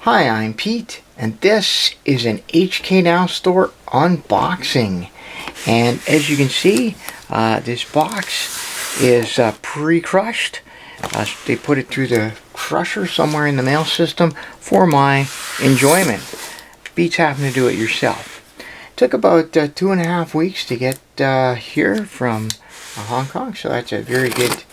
Hi, I'm Pete, and this is an HK Now Store unboxing. And as you can see, this box is pre-crushed. They put it through the crusher somewhere in the mail system for my enjoyment. Beats having to do it yourself. Took about 2.5 weeks to get here from Hong Kong, so that's a very good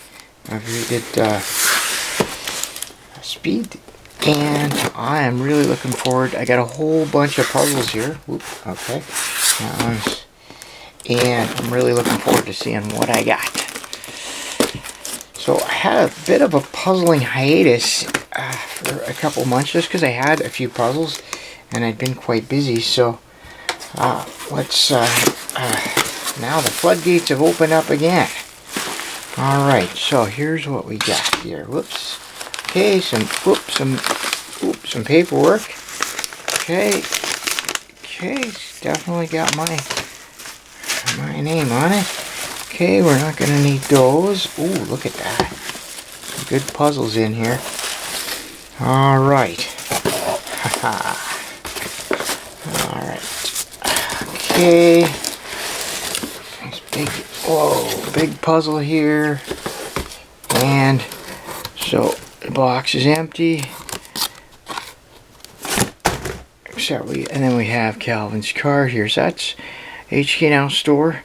speed. And I am really looking forward. I got a whole bunch of puzzles here. Oop, okay. And I'm really looking forward to seeing what I got. So I had a bit of a puzzling hiatus for a couple months just because I had a few puzzles and I'd been quite busy. So let's now the floodgates have opened up again. Alright, so here's what we got here. Whoops. Okay, some paperwork. Okay, definitely got my name on it. Okay, we're not gonna need those. Ooh, look at that. Some good puzzles in here. All right. All right. Okay. Nice big puzzle here. And so the box is empty. And then we have Calvin's card here. So that's HK Now Store.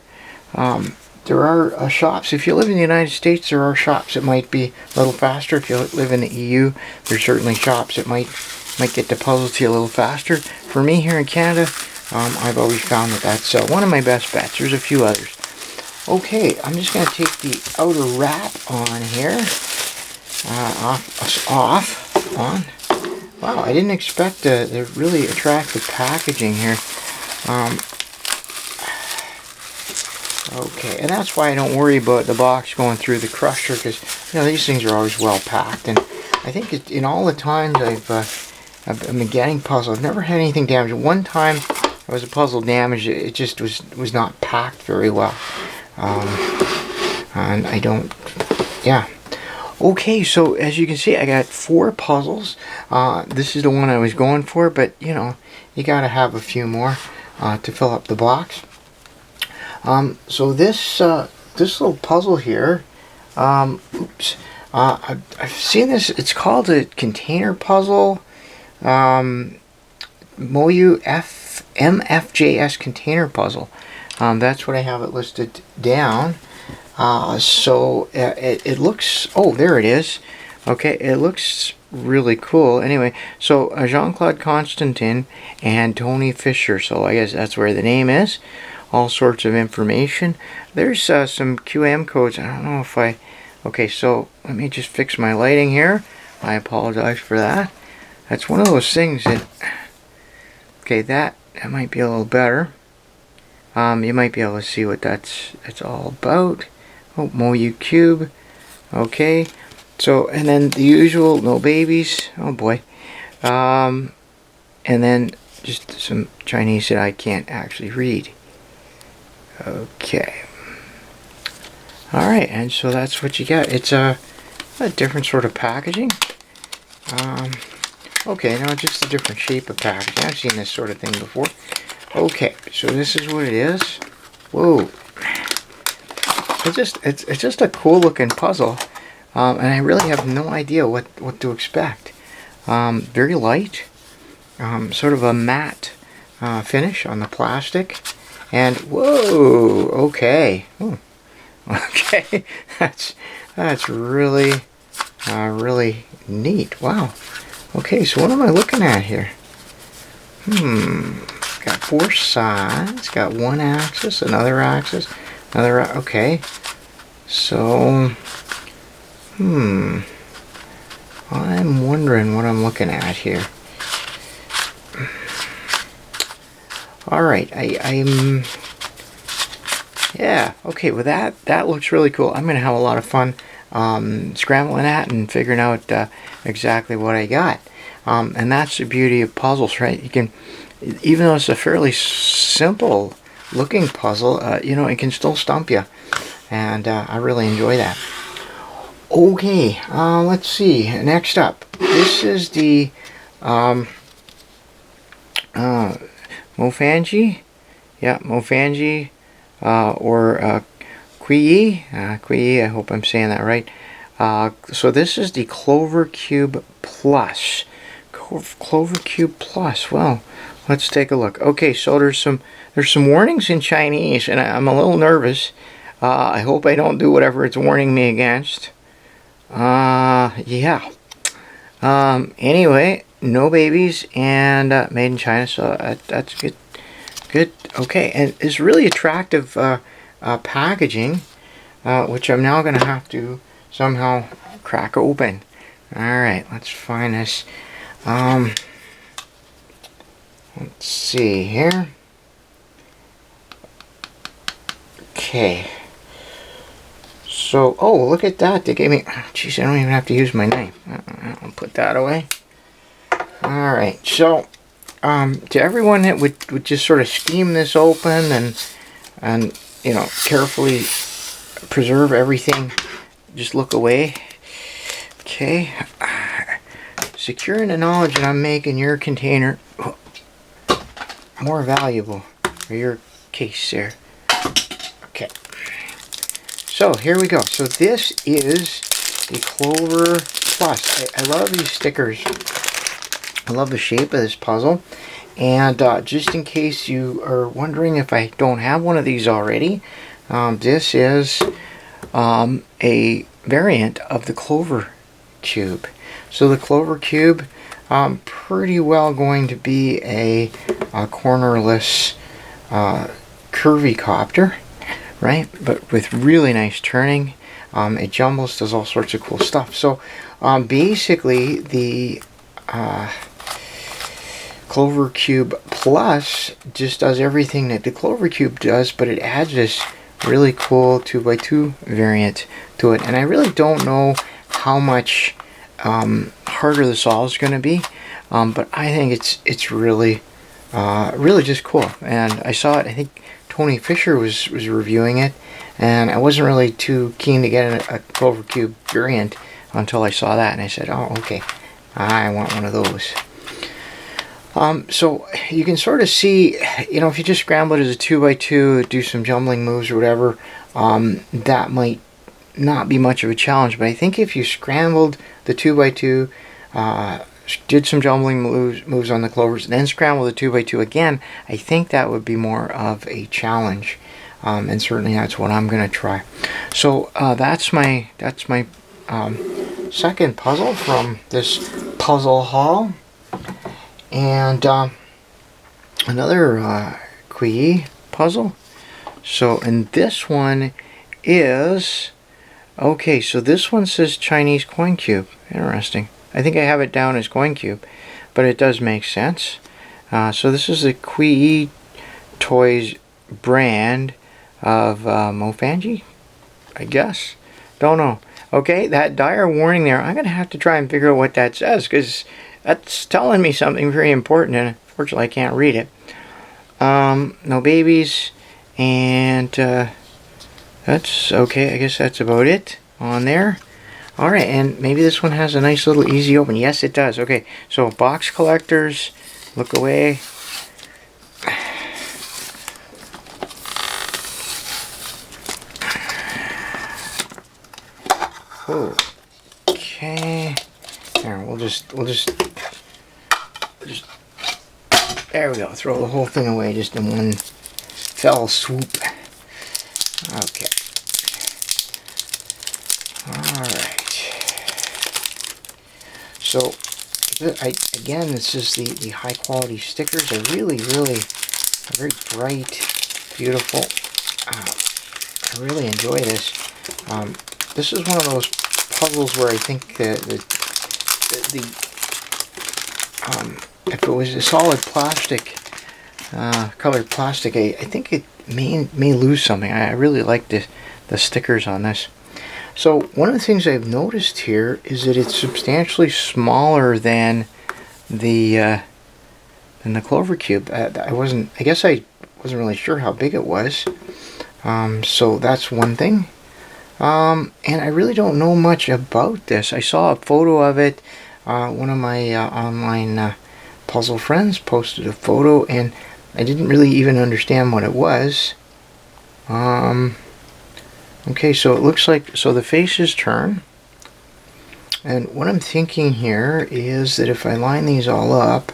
There are shops. If you live in the United States, there are shops that might be a little faster. If you live in the EU, there's certainly shops that might get the puzzle to you a little faster. For me here in Canada, I've always found that that's one of my best bets. There's a few others. Okay, I'm just going to take the outer wrap on here. On. Wow, I didn't expect the really attractive packaging here. Okay, and that's why I don't worry about the box going through the crusher, because these things are always well packed. And I think in all the times I've been getting puzzles, I've never had anything damaged. One time there was a puzzle damaged. It just was not packed very well. And I don't. Yeah. Okay, so as you can see, I got 4 puzzles. This is the one I was going for, but you gotta have a few more to fill up the box. So this little puzzle here, oops, I've seen this. It's called a container puzzle. MoYu MFJS Container Puzzle. That's what I have it listed down. So it looks, oh, there it is. Okay, it looks really cool. Anyway, so Jean-Claude Constantin and Tony Fisher, so I guess that's where the name is. All sorts of information. There's some QM codes. I don't know if okay, so let me just fix my lighting here. I apologize for that. That's one of those things that, okay, that might be a little better. You might be able to see what that's all about. Oh, MoYu Cube. Okay, so, and then the usual, no babies. Oh boy. And then just some Chinese that I can't actually read. Okay. Alright, and so that's what you get. It's a different sort of packaging. Okay, now just a different shape of packaging. I've seen this sort of thing before. Okay, so this is what it is. Whoa. It's just a cool looking puzzle. And I really have no idea what to expect. Very light. Sort of a matte finish on the plastic. And whoa, okay. Ooh. Okay. That's really really neat. Wow. Okay, so what am I looking at here? Got 4 sides, got one axis, another axis, okay. So, I'm wondering what I'm looking at here. Alright, I'm yeah, okay, well that looks really cool. I'm going to have a lot of fun scrambling that and figuring out exactly what I got. And that's the beauty of puzzles, right? You can, even though it's a fairly simple looking puzzle, it can still stump you. And I really enjoy that. Okay, let's see. Next up, this is the MoFanji, yeah, MoFanji, or QiYi, QiYi, I hope I'm saying that right. So this is the Clover Cube Plus. Clover Cube Plus. Well, let's take a look. Okay, so there's some warnings in Chinese, and I'm a little nervous. I hope I don't do whatever it's warning me against. Yeah. Anyway, no babies, and made in China, so that's good. Good. Okay, and it's really attractive packaging, which I'm now going to have to somehow crack open. Alright, let's find this. Let's see here. Okay. So, oh, look at that. They gave me, geez, I don't even have to use my knife. I'll put that away. Alright, so, to everyone that would just sort of steam this open and you know, carefully preserve everything, just look away. Okay. Securing the knowledge that I'm making your container more valuable, or your case there. Okay. So here we go. So this is the Clover Plus. I love these stickers. I love the shape of this puzzle. And just in case you are wondering if I don't have one of these already, this is a variant of the Clover Cube. So the Clover Cube, pretty well going to be a cornerless curvy copter, right? But with really nice turning. It jumbles, does all sorts of cool stuff. So basically the Clover Cube Plus just does everything that the Clover Cube does, but it adds this really cool 2x2 variant to it. And I really don't know how much harder the solve is going to be, but I think it's really really just cool. And I saw it, I think Tony Fisher was reviewing it, and I wasn't really too keen to get a Clover Cube variant until I saw that, and I said, oh, okay, I want one of those. So you can sort of see, you know, if you just scramble it as a 2x2, do some jumbling moves or whatever, that might not be much of a challenge. But I think if you scrambled the 2x2, did some jumbling moves on the Clovers, then scramble the 2x2 again, I think that would be more of a challenge. And certainly that's what I'm going to try. So that's my second puzzle from this puzzle haul. And another QiYi puzzle. So, and this one is, okay, so this one says Chinese coin cube. Interesting. I think I have it down as coin cube, but it does make sense. So this is the QiYi Toys brand of MoFanji, I guess. Don't know. Okay, that dire warning there, I'm going to have to try and figure out what that says, because that's telling me something very important, and unfortunately I can't read it. No babies, and that's okay. I guess that's about it on there. Alright, and maybe this one has a nice little easy open. Yes, it does. Okay, so box collectors, look away. Oh, okay. There, we'll just there we go. Throw the whole thing away just in one fell swoop. Okay. All right. So, again, this is the high quality stickers. They're really very bright, beautiful. I really enjoy this. This is one of those puzzles where I think if it was a solid plastic, colored plastic, I think it may lose something. I really like the stickers on this. So one of the things I've noticed here is that it's substantially smaller than the Clover Cube. I guess I wasn't really sure how big it was. So that's one thing. And I really don't know much about this. I saw a photo of it one of my online puzzle friends posted a photo, and I didn't really even understand what it was. Okay, so it looks like, so the faces turn. And what I'm thinking here is that if I line these all up,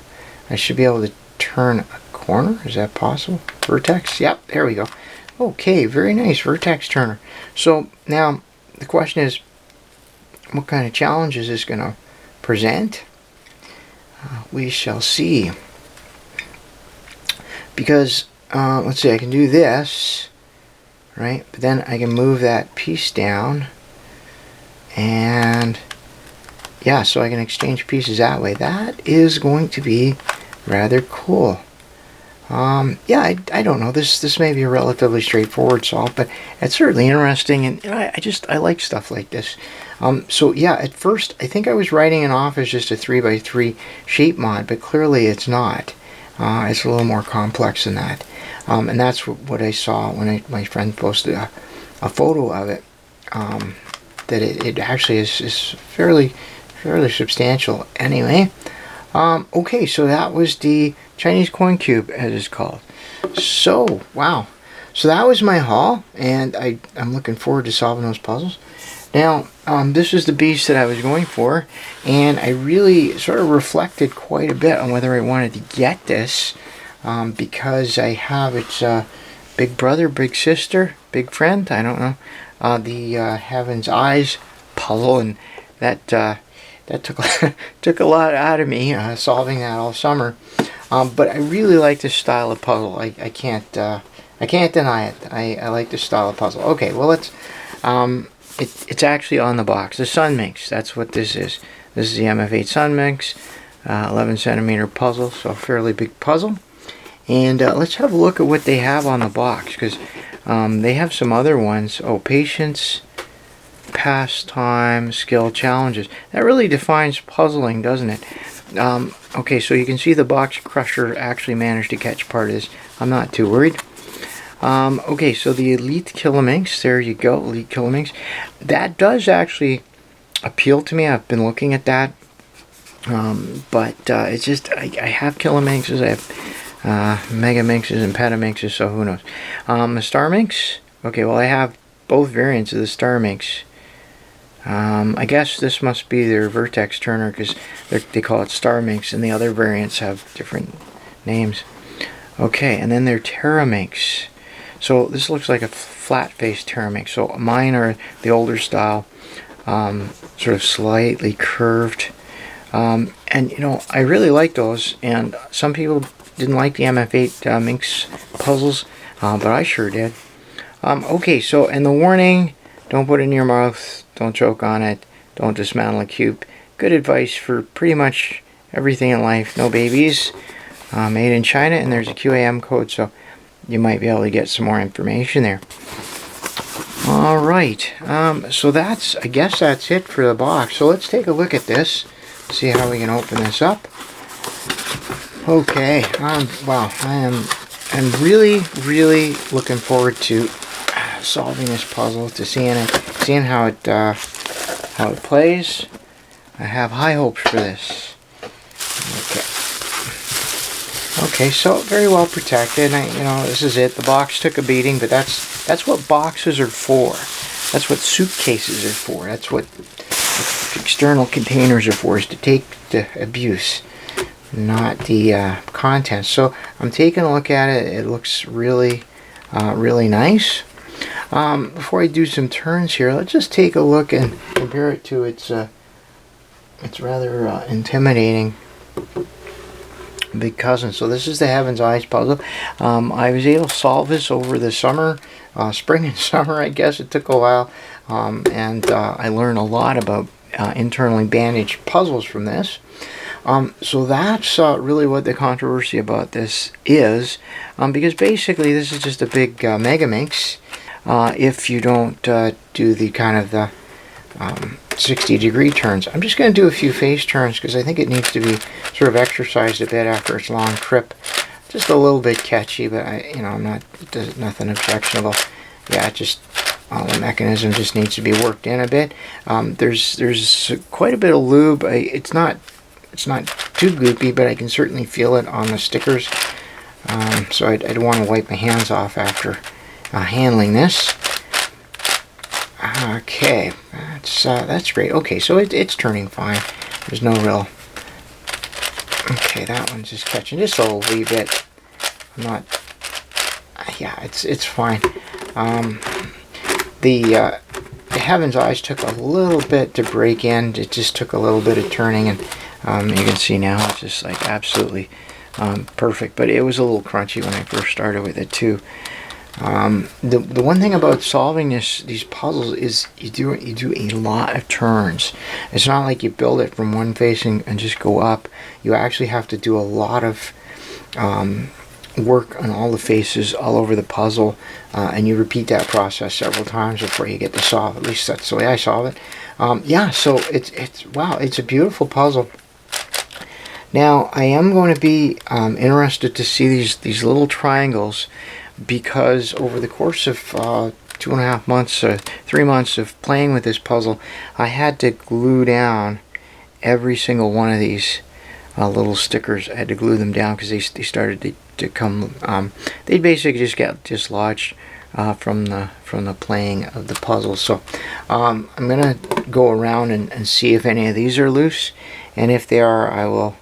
I should be able to turn a corner. Is that possible? Vertex? Yep, there we go. Okay, very nice vertex turner. So now the question is, what kind of challenge is this going to present? We shall see. Because, let's see, I can do this, right? But then I can move that piece down, and yeah, so I can exchange pieces that way. That is going to be rather cool. Yeah, I don't know. This may be a relatively straightforward solve, but it's certainly interesting, and I like stuff like this. So yeah, at first I think I was writing it off as just a 3x3 shape mod, but clearly it's not. It's a little more complex than that, and that's what I saw when my friend posted a photo of it. That it actually is fairly substantial. Anyway, okay, so that was the Chinese coin cube, as it's called. So wow, so that was my haul, and I'm looking forward to solving those puzzles. Now, this is the beast that I was going for, and I really sort of reflected quite a bit on whether I wanted to get this, because I have its big brother, big sister, big friend, I don't know, the Heaven's Eyes puzzle, and that took a lot out of me, solving that all summer. But I really like this style of puzzle. I can't deny it. I like this style of puzzle. Okay, well let's. It's actually on the box. The Sunminx. That's what this is. This is the MF8 Sunminx, 11 centimeter puzzle, so a fairly big puzzle. And let's have a look at what they have on the box, because they have some other ones. Oh, patience, pastime, skill, challenges. That really defines puzzling, doesn't it? Okay, so you can see the box crusher actually managed to catch part of this. I'm not too worried. Okay, so the Elite QiYi, there you go, Elite QiYi. That does actually appeal to me. I've been looking at that. But it's just, I have QiYis, I have Mega Minxes and Petaminxes, so who knows. The Star Minx, okay, well I have both variants of the Star Minx. I guess this must be their vertex turner, because they call it Star Minx, and the other variants have different names. Okay, and then their Terra Minx. So this looks like a flat-faced Terra Minx. So mine are the older style, sort of slightly curved. And you know, I really like those, and some people didn't like the MF8 Minx puzzles, but I sure did. Okay, so, and the warning, don't put it in your mouth, don't choke on it, don't dismantle a cube. Good advice for pretty much everything in life. No babies. Made in China, and there's a QAM code, so you might be able to get some more information there. Alright, so I guess that's it for the box. So let's take a look at this, see how we can open this up. Okay, wow, I'm really looking forward to solving this puzzle, to seeing how it plays. I have high hopes for this. Okay, so very well protected. You know, this is it. The box took a beating, but that's what boxes are for. That's what suitcases are for. That's what external containers are for, is to take the abuse, not the contents. So I'm taking a look at it. It looks really nice. Before I do some turns here, let's just take a look and compare it to its rather intimidating big cousin. So this is the Heaven's Eyes puzzle. I was able to solve this over the summer, spring and summer, I guess. It took a while, and I learned a lot about internally bandaged puzzles from this. So that's really what the controversy about this is, because basically this is just a big Mega Minx, if you don't do the kind of the 60-degree turns. I'm just going to do a few face turns because I think it needs to be sort of exercised a bit after its long trip. Just a little bit catchy, but nothing objectionable. Yeah, just the mechanism just needs to be worked in a bit. There's quite a bit of lube. It's not too goopy, but I can certainly feel it on the stickers. So I'd want to wipe my hands off after handling this. Okay, that's great. Okay, so it's turning fine. There's no real. Okay, that one's just catching just a wee bit. I'm not. Yeah, it's fine. The Heaven's Eyes took a little bit to break in. It just took a little bit of turning, and you can see now it's just like absolutely perfect. But it was a little crunchy when I first started with it too. The one thing about solving these puzzles is you do a lot of turns. It's not like you build it from one face and just go up. You actually have to do a lot of work on all the faces all over the puzzle, and you repeat that process several times before you get to solve. At least that's the way I solve it. Yeah, so it's wow, it's a beautiful puzzle. Now I am going to be interested to see these little triangles, because over the course of 2.5 months, 3 months of playing with this puzzle, I had to glue down every single one of these little stickers. I had to glue them down because they started to come. They basically just get dislodged from the playing of the puzzle. So I'm gonna go around and see if any of these are loose, and if they are, I will.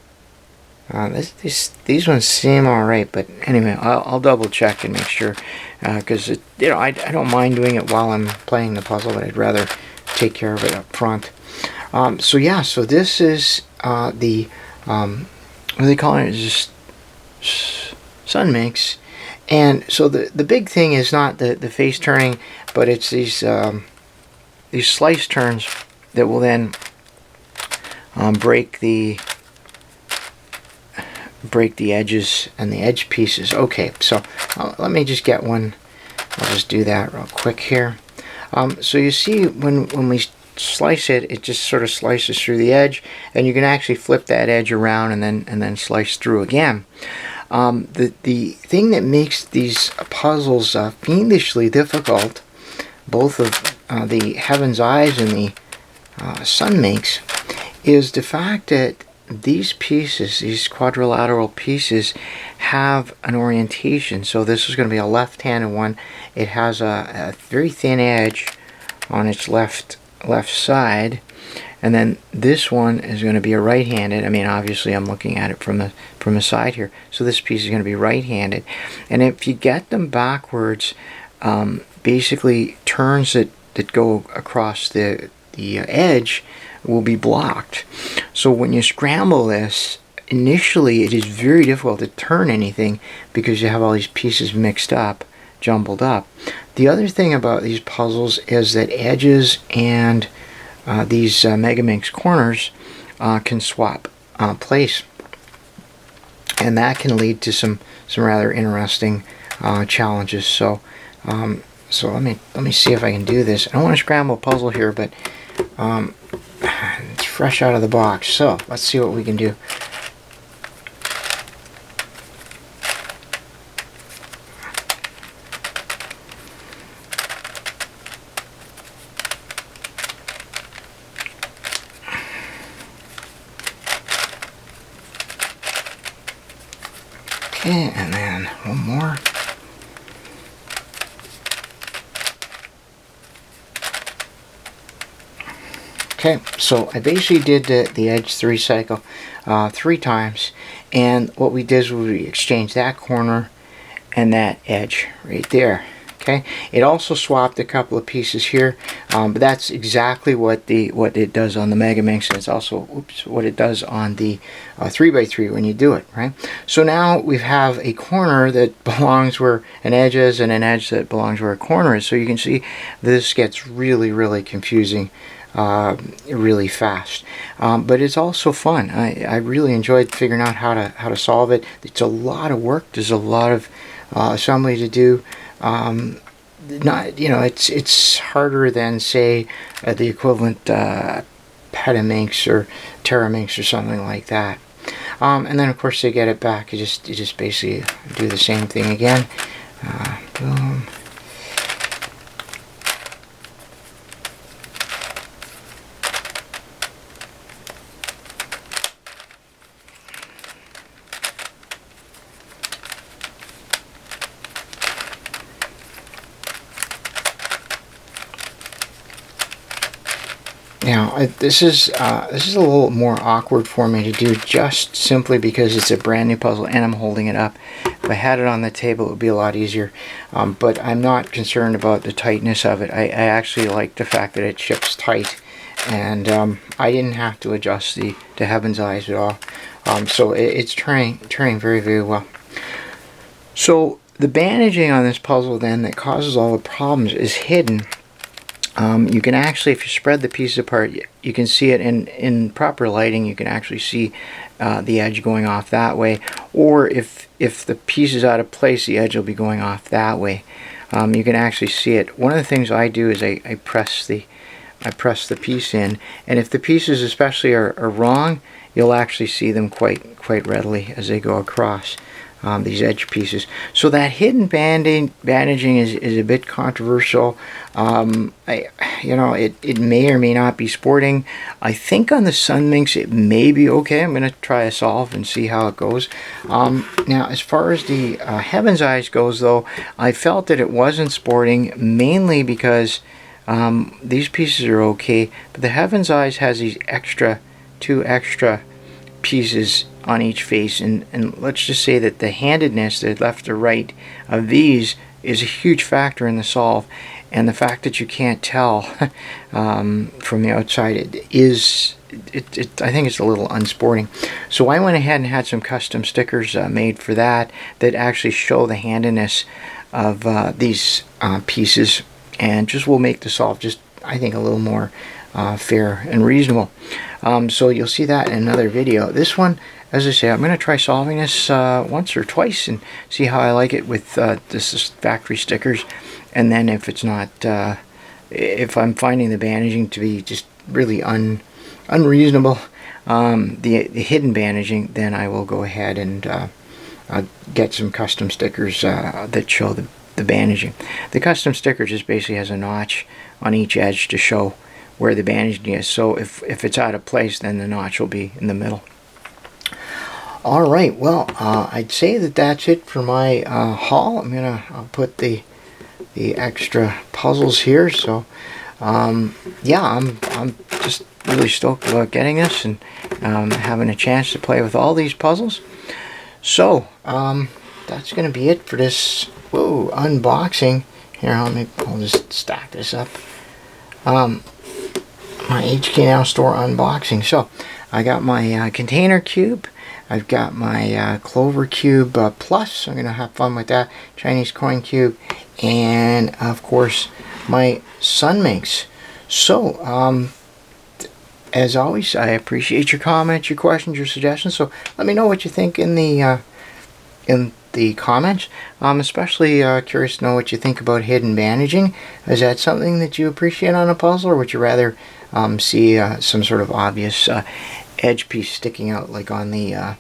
These ones seem alright, but anyway, I'll double check and make sure, because I don't mind doing it while I'm playing the puzzle, but I'd rather take care of it up front. So yeah, so this is the what do they call it? It's just Sunminx, and so the big thing is not the face turning, but it's these slice turns that will then break the edges and the edge pieces. Okay, so let me just get one. I'll just do that real quick here. So you see when we slice it, it just sort of slices through the edge, and you can actually flip that edge around and then slice through again. The thing that makes these puzzles fiendishly difficult, both of the Heaven's Eyes and the Sunminx, is the fact that these pieces, these quadrilateral pieces, have an orientation. So this is going to be a left-handed one. It has a very thin edge on its left side, and then this one is going to be a right-handed. I mean, obviously I'm looking at it from the side here, so this piece is going to be right-handed. And if you get them backwards, basically turns that go across the edge will be blocked. So when you scramble this, initially it is very difficult to turn anything because you have all these pieces mixed up, jumbled up. The other thing about these puzzles is that edges and these MegaMinx corners can swap place, and that can lead to some rather interesting challenges. So so let me see if I can do this. I don't want to scramble a puzzle here, but it's fresh out of the box, so let's see what we can do. Okay, and then one more. Okay, so I basically did the edge 3 cycle 3 times, and what we did was we exchanged that corner and that edge right there. Okay, it also swapped a couple of pieces here, but that's exactly what it does on the MegaMinx, and it's also what it does on the 3x3 when you do it, right? So now we have a corner that belongs where an edge is, and an edge that belongs where a corner is. So you can see this gets really confusing really fast, but it's also fun. I really enjoyed figuring out how to solve it. It's a lot of work. There's a lot of assembly to do. Not, you know, it's harder than, say, the equivalent Petaminx or Terraminx or something like that. And then of course to get it back, you just basically do the same thing again. Boom. Now this is a little more awkward for me to do, just simply because it's a brand new puzzle and I'm holding it up. If I had it on the table, it would be a lot easier. But I'm not concerned about the tightness of it. I actually like the fact that it ships tight, and I didn't have to adjust the Heaven's Eyes at all. So it's turning very, very well. So the bandaging on this puzzle then that causes all the problems is hidden. You can actually, if you spread the pieces apart, you can see it in proper lighting. You can actually see the edge going off that way, or if the piece is out of place, the edge will be going off that way. You can actually see it. One of the things I do is I press the piece in, and if the pieces especially are wrong, you'll actually see them quite readily as they go across. These edge pieces. So that hidden bandaging is a bit controversial. It may or may not be sporting. I think on the Sunminx it may be okay. I'm going to try a solve and see how it goes. Now, as far as the Heaven's Eyes goes, though, I felt that it wasn't sporting, mainly because these pieces are okay, but the Heaven's Eyes has these two extra pieces on each face, and let's just say that the handedness, the left or right of these, is a huge factor in the solve, and the fact that you can't tell from the outside, I think it's a little unsporting. So I went ahead and had some custom stickers made for that actually show the handedness of these pieces, and just will make the solve just, I think, a little more fair and reasonable. So you'll see that in another video. This one, as I say, I'm going to try solving this once or twice and see how I like it with this factory stickers. And then if it's not, if I'm finding the bandaging to be just really unreasonable, the hidden bandaging, then I will go ahead and get some custom stickers that show the bandaging. The custom sticker just basically has a notch on each edge to show where the bandaging is. So if it's out of place, then the notch will be in the middle. Alright, well, I'd say that's it for my haul. I'll put the extra puzzles here. So yeah, I'm just really stoked about getting this and having a chance to play with all these puzzles. So that's gonna be it for this unboxing. Here, I'll just stack this up. My HK Now store unboxing. So I got my container cube, I've got my Clover cube plus, I'm gonna have fun with that, Chinese coin cube, and of course my Sunminx. So as always, I appreciate your comments, your questions, your suggestions. So let me know what you think in the comments. I'm especially curious to know what you think about hidden bandaging. Is that something that you appreciate on a puzzle, or would you rather see some sort of obvious edge piece sticking out like on the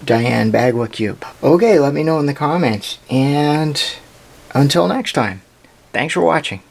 Diane Bagua cube? Okay, let me know in the comments, and until next time, thanks for watching.